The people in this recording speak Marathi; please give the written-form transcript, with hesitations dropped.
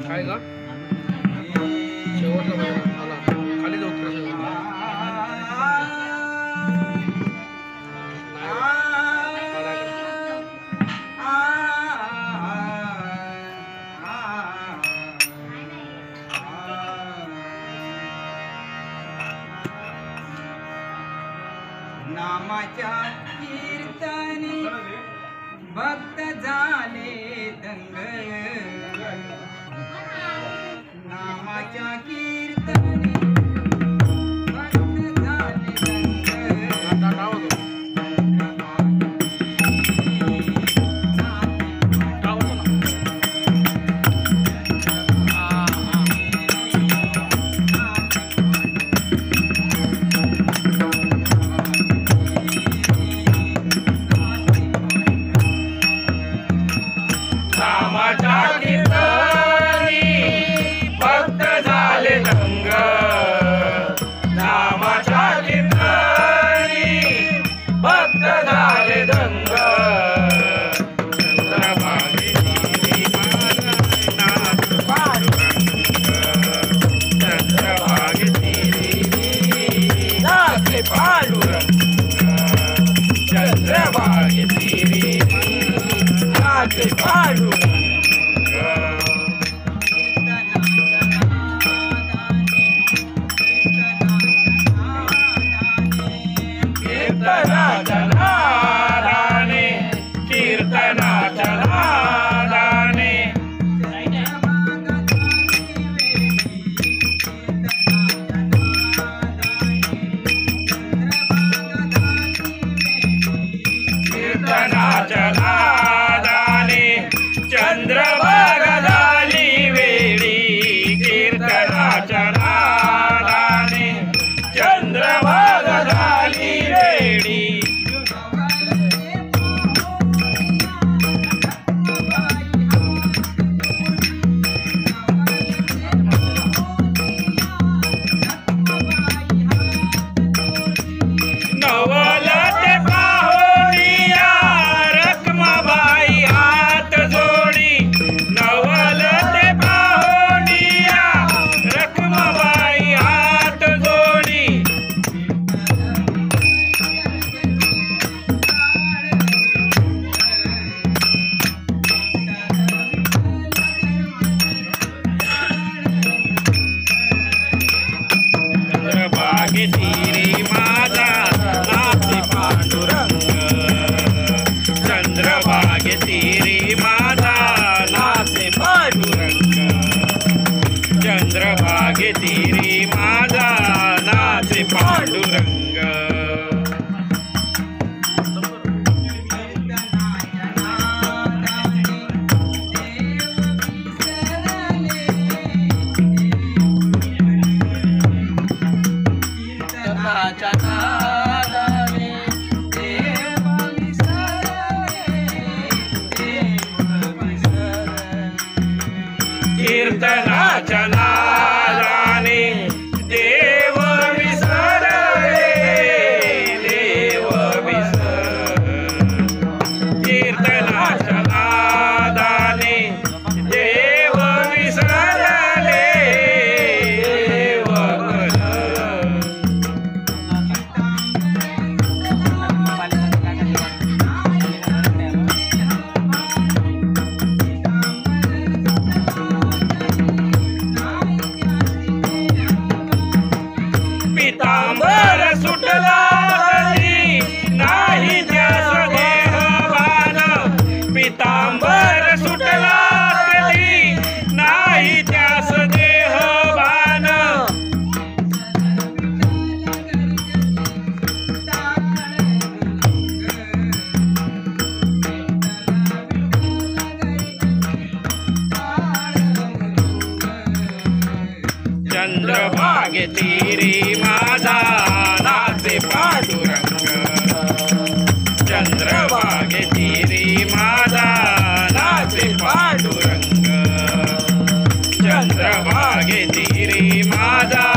काय का शेवटला आला खाली जाऊ नामाच्या कीर्तनी भक्त झाले दंग नामाच्या कीर्तनी भक्त झाले चंद्रभागे तीरी माझा नाचे पांडुरंग कीर्तनाच्या नादाने देव विसरले, देव विसरले. कीर्तनाच्या नादाने देव विसरले, देव पितांबर सुटला कधी नाही त्यास देहभान, पितांबर सुटला कधी नाही त्यास देहभान. चंद्रभागे तीरी माझा नाचे पांडुरंग, चंद्रभागे तीरी माझा नाचे पांडुरंग, चंद्रभागे तीरी माझा